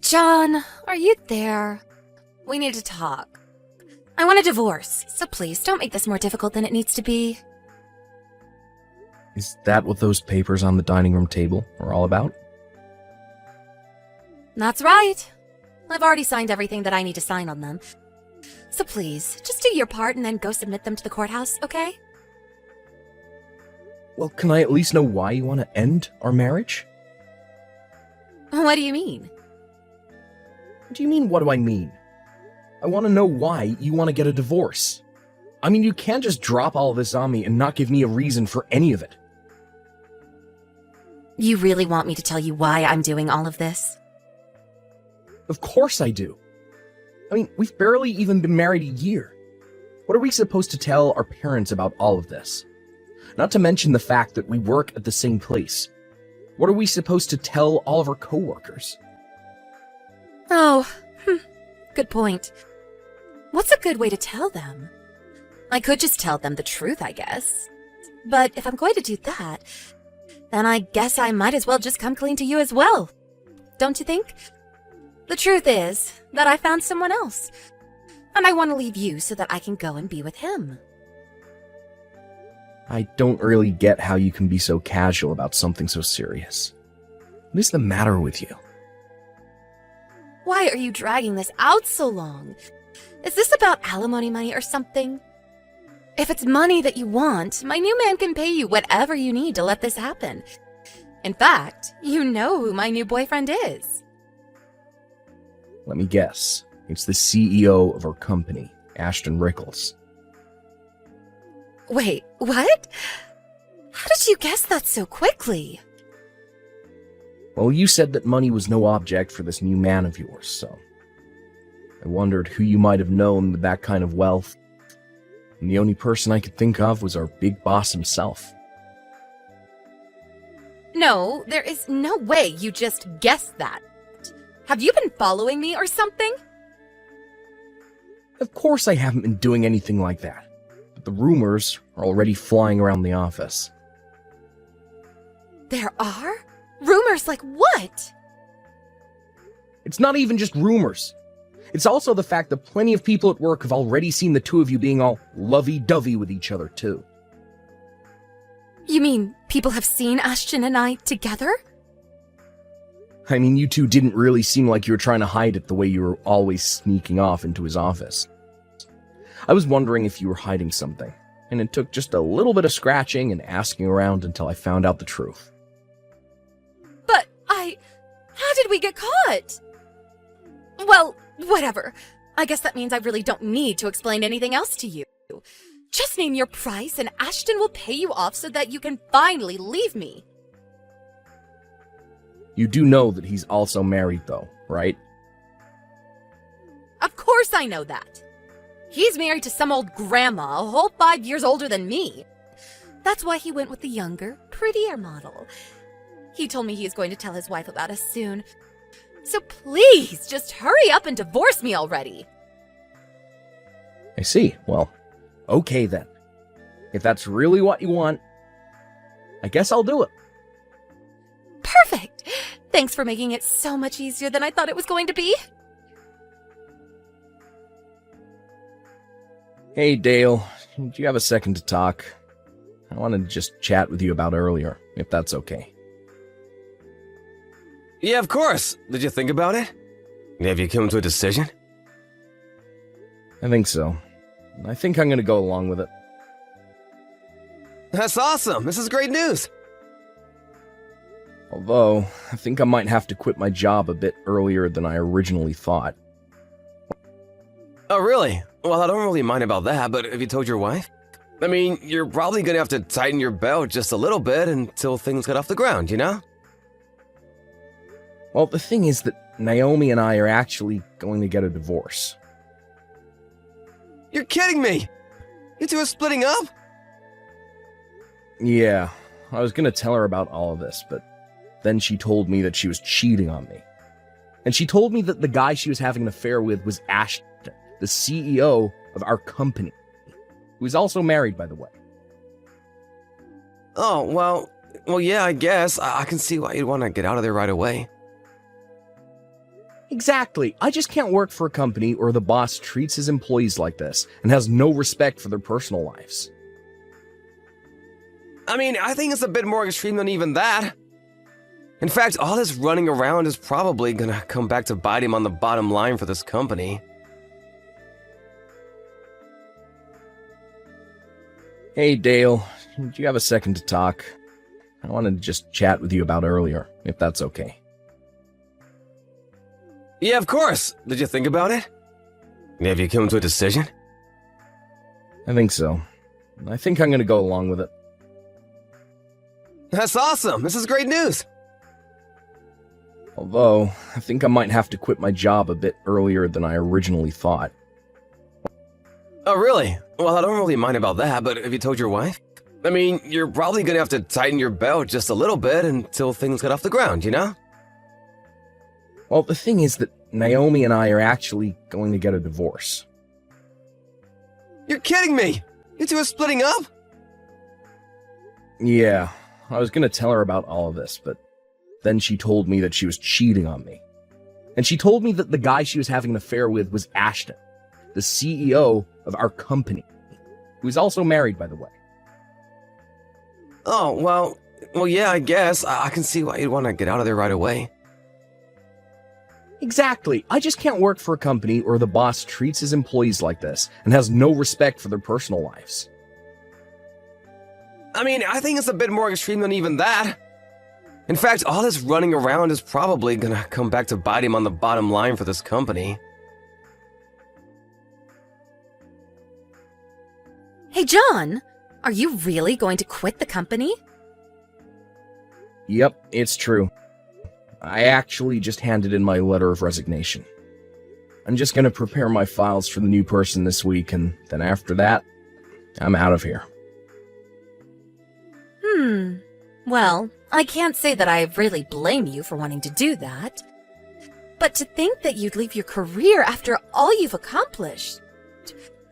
John, are you there? We need to talk. I want a divorce, so please don't make this more difficult than it needs to be. Is that what those papers on the dining room table are all about? That's right. I've already signed everything that I need to sign on them. So please, just do your part and then go submit them to the courthouse, okay? Well, can I at least know why you want to end our marriage? What do you mean? What do you mean, what do I mean? I want to know why you want to get a divorce. I mean, you can't just drop all of this on me and not give me a reason for any of it. You really want me to tell you why I'm doing all of this? Of course I do. I mean, we've barely even been married a year. What are we supposed to tell our parents about all of this? Not to mention the fact that we work at the same place. What are we supposed to tell all of our coworkers? Oh, good point. What's a good way to tell them? I could just tell them the truth, I guess. But if I'm going to do that, then I guess I might as well just come clean to you as well. Don't you think? The truth is that I found someone else, and I want to leave you so that I can go and be with him. I don't really get how you can be so casual about something so serious. What is the matter with you? Why are you dragging this out so long? Is this about alimony money or something? If it's money that you want, my new man can pay you whatever you need to let this happen. In fact, you know who my new boyfriend is. Let me guess. It's the CEO of our company, Ashton Rickles. Wait, what? How did you guess that so quickly? Well, you said that money was no object for this new man of yours, so I wondered who you might have known with that kind of wealth. And the only person I could think of was our big boss himself. No, there is no way you just guessed that. Have you been following me or something? Of course I haven't been doing anything like that, but the rumors are already flying around the office. There are? Rumors like what? It's not even just rumors. It's also the fact that plenty of people at work have already seen the two of you being all lovey-dovey with each other, too. You mean people have seen Ashton and I together? I mean, you two didn't really seem like you were trying to hide it the way you were always sneaking off into his office. I was wondering if you were hiding something, and it took just a little bit of scratching and asking around until I found out the truth. But how did we get caught? Well, whatever. I guess that means I really don't need to explain anything else to you. Just name your price and Ashton will pay you off so that you can finally leave me. You do know that he's also married, though, right? Of course I know that. He's married to some old grandma, a whole 5 years older than me. That's why he went with the younger, prettier model. He told me he is going to tell his wife about us soon. So please, just hurry up and divorce me already. I see. Well, okay then. If that's really what you want, I guess I'll do it. Perfect! Thanks for making it so much easier than I thought it was going to be. Hey, Dale. Do you have a second to talk? I wanted to just chat with you about earlier, if that's okay. Yeah, of course. Did you think about it? Have you come to a decision? I think so. I think I'm gonna go along with it. That's awesome. This is great news. Although, I think I might have to quit my job a bit earlier than I originally thought. Oh, really? Well, I don't really mind about that, but have you told your wife? I mean, you're probably gonna have to tighten your belt just a little bit until things get off the ground, you know? Well, the thing is that Naomi and I are actually going to get a divorce. You're kidding me! You two are splitting up? Yeah, I was gonna tell her about all of this, but then she told me that she was cheating on me. And she told me that the guy she was having an affair with was Ashton, the CEO of our company, who is also married, by the way. Oh, well, yeah, I guess. I can see why you'd want to get out of there right away. Exactly. I just can't work for a company where the boss treats his employees like this and has no respect for their personal lives. I mean, I think it's a bit more extreme than even that. In fact, all this running around is probably gonna come back to bite him on the bottom line for this company. Hey, Dale. Do you have a second to talk? I wanted to just chat with you about earlier, if that's okay. Yeah, of course. Did you think about it? Have you come to a decision? I think so. I think I'm gonna go along with it. That's awesome. This is great news. Although, I think I might have to quit my job a bit earlier than I originally thought. Oh, really? Well, I don't really mind about that, but have you told your wife? I mean, you're probably gonna have to tighten your belt just a little bit until things get off the ground, you know? Well, the thing is that Naomi and I are actually going to get a divorce. You're kidding me! You two are splitting up? Yeah, I was gonna tell her about all of this, but then she told me that she was cheating on me. And she told me that the guy she was having an affair with was Ashton, the CEO of our company, who is also married, by the way. Oh, well, yeah, I guess. I can see why you'd want to get out of there right away. Exactly. I just can't work for a company where the boss treats his employees like this and has no respect for their personal lives. I mean, I think it's a bit more extreme than even that. In fact, all this running around is probably gonna come back to bite him on the bottom line for this company. Hey, John, are you really going to quit the company? Yep, it's true. I actually just handed in my letter of resignation. I'm just gonna prepare my files for the new person this week, and then after that, I'm out of here. Well, I can't say that I really blame you for wanting to do that. But to think that you'd leave your career after all you've accomplished,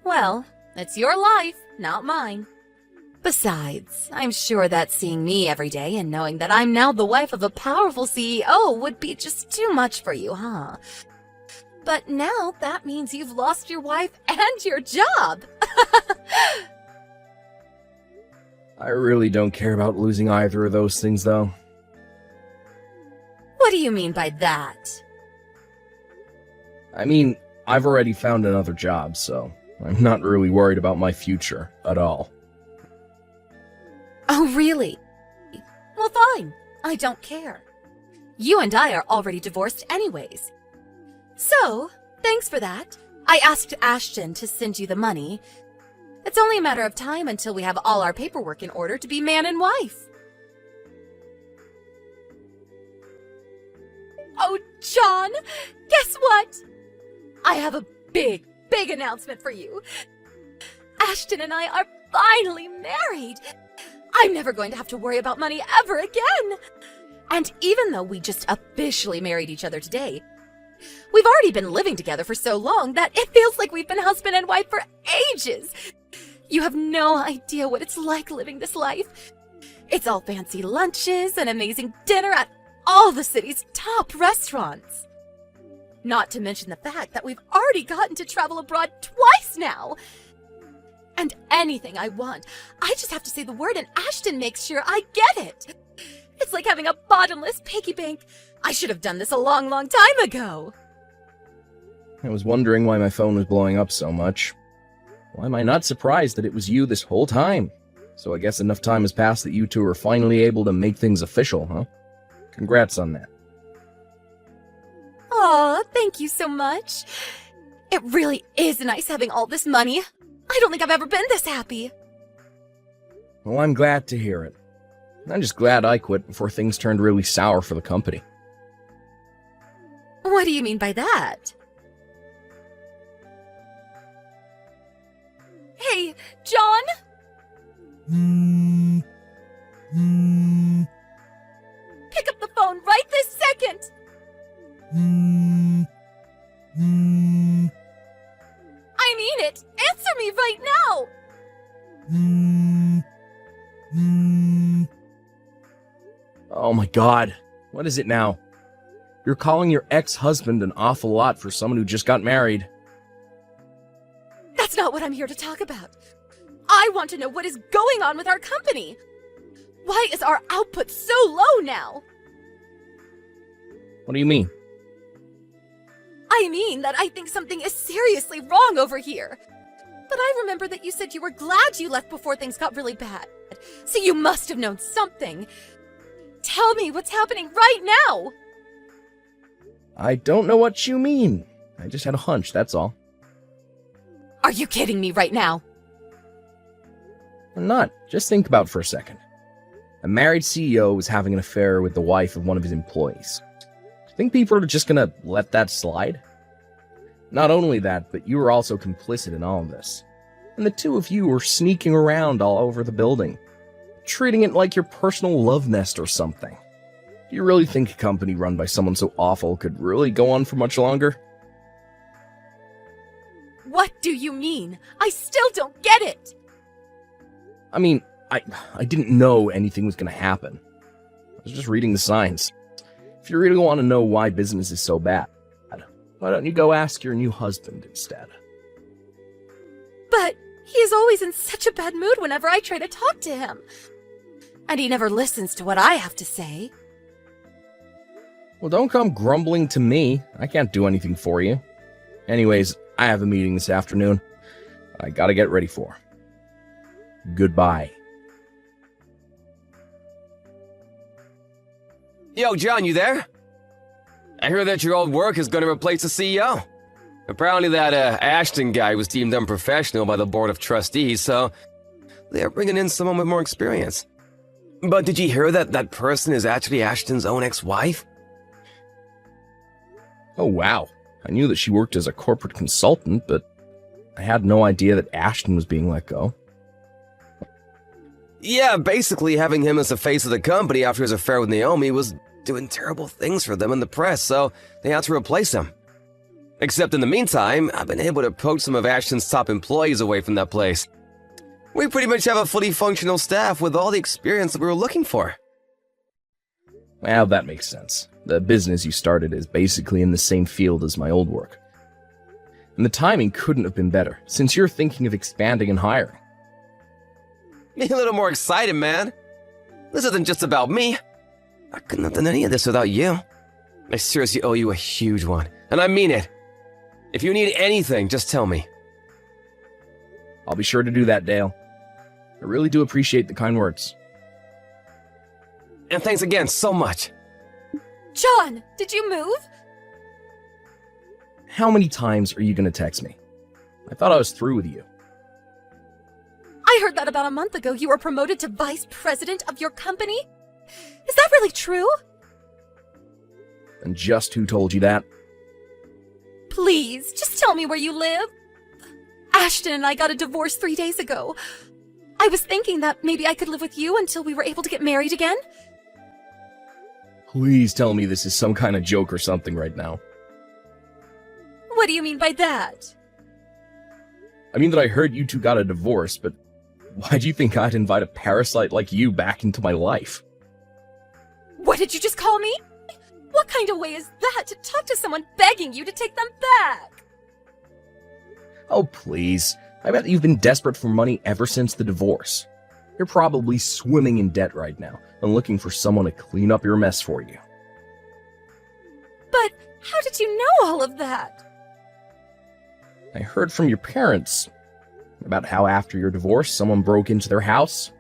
well, it's your life, not mine. Besides, I'm sure that seeing me every day and knowing that I'm now the wife of a powerful CEO would be just too much for you, huh? But now that means you've lost your wife and your job. I really don't care about losing either of those things, though. What do you mean by that? I mean, I've already found another job, so I'm not really worried about my future at all. Oh, really? Well, fine. I don't care. You and I are already divorced anyways. So, thanks for that. I asked Ashton to send you the money. It's only a matter of time until we have all our paperwork in order to be man and wife. Oh, John, guess what? I have a big announcement for you. Ashton and I are finally married. I'm never going to have to worry about money ever again. And even though we just officially married each other today, we've already been living together for so long that it feels like we've been husband and wife for ages. You have no idea what it's like living this life. It's all fancy lunches and amazing dinner at all the city's top restaurants. Not to mention the fact that we've already gotten to travel abroad twice now. And anything I want, I just have to say the word and Ashton makes sure I get it. It's like having a bottomless piggy bank. I should have done this a long time ago. I was wondering why my phone was blowing up so much. Why am I not surprised that it was you this whole time? So I guess enough time has passed that you two are finally able to make things official, huh? Congrats on that. Aw, thank you so much. It really is nice having all this money. I don't think I've ever been this happy. Well, I'm glad to hear it. I'm just glad I quit before things turned really sour for the company. What do you mean by that? Hey, John? Pick up the phone right this second! I mean it! Answer me right now! Oh my god. What is it now? You're calling your ex-husband an awful lot for someone who just got married. That's not what I'm here to talk about. I want to know what is going on with our company. Why is our output so low now? What do you mean? I mean that I think something is seriously wrong over here. But I remember that you said you were glad you left before things got really bad. So you must have known something. Tell me what's happening right now. I don't know what you mean. I just had a hunch, that's all. Are you kidding me right now? I'm not. Just think about it for a second. A married CEO was having an affair with the wife of one of his employees. Do you think people are just gonna let that slide? Not only that, but you were also complicit in all of this. And the two of you were sneaking around all over the building, treating it like your personal love nest or something. Do you really think a company run by someone so awful could really go on for much longer? What do you mean? I still don't get it! I mean, I didn't know anything was going to happen. I was just reading the signs. If you really want to know why business is so bad, why don't you go ask your new husband instead? But he is always in such a bad mood whenever I try to talk to him. And he never listens to what I have to say. Well, don't come grumbling to me. I can't do anything for you. Anyways, I have a meeting this afternoon I gotta get ready for. Goodbye. Yo, John, you there? I hear that your old work is going to replace the CEO. Apparently that Ashton guy was deemed unprofessional by the board of trustees, so they're bringing in someone with more experience. But did you hear that that person is actually Ashton's own ex-wife? Oh, wow. I knew that she worked as a corporate consultant, but I had no idea that Ashton was being let go. Yeah, basically having him as the face of the company after his affair with Naomi was doing terrible things for them in the press, so they had to replace him. Except in the meantime, I've been able to poach some of Ashton's top employees away from that place. We pretty much have a fully functional staff with all the experience that we were looking for. Well, that makes sense. The business you started is basically in the same field as my old work. And the timing couldn't have been better, since you're thinking of expanding and hiring. Be a little more excited, man. This isn't just about me. I couldn't have done any of this without you. I seriously owe you a huge one, and I mean it. If you need anything, just tell me. I'll be sure to do that, Dale. I really do appreciate the kind words. And thanks again so much. John, did you move? How many times are you going to text me? I thought I was through with you. I heard that about a month ago you were promoted to vice president of your company. Is that really true? And just who told you that? Please, just tell me where you live. Ashton and I got a divorce 3 days ago. I was thinking that maybe I could live with you until we were able to get married again. Please tell me this is some kind of joke or something right now. What do you mean by that? I mean that I heard you two got a divorce, but why do you think I'd invite a parasite like you back into my life? What did you just call me? What kind of way is that to talk to someone begging you to take them back? Oh, please. I bet you've been desperate for money ever since the divorce. You're probably swimming in debt right now and looking for someone to clean up your mess for you. But how did you know all of that? I heard from your parents about how after your divorce, someone broke into their house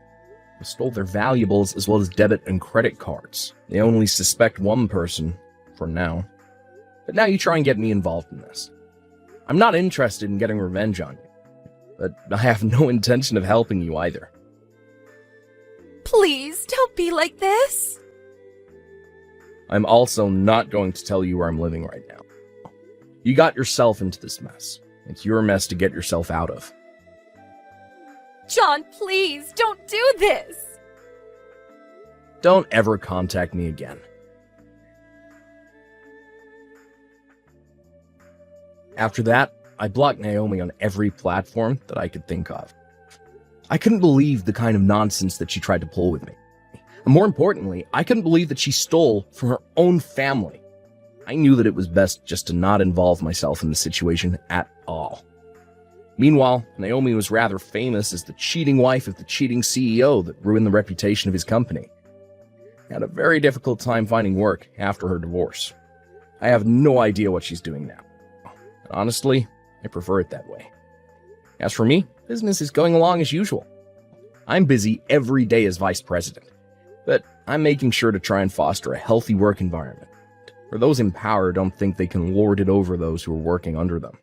and stole their valuables as well as debit and credit cards. They only suspect one person for now. But now you try and get me involved in this. I'm not interested in getting revenge on you, but I have no intention of helping you either. Please, don't be like this. I'm also not going to tell you where I'm living right now. You got yourself into this mess. It's your mess to get yourself out of. John, please, don't do this. Don't ever contact me again. After that, I blocked Naomi on every platform that I could think of. I couldn't believe the kind of nonsense that she tried to pull with me. And more importantly, I couldn't believe that she stole from her own family. I knew that it was best just to not involve myself in the situation at all. Meanwhile, Naomi was rather famous as the cheating wife of the cheating CEO that ruined the reputation of his company. Had a very difficult time finding work after her divorce. I have no idea what she's doing now. Honestly, I prefer it that way. As for me, business is going along as usual. I'm busy every day as vice president, but I'm making sure to try and foster a healthy work environment, where those in power don't think they can lord it over those who are working under them.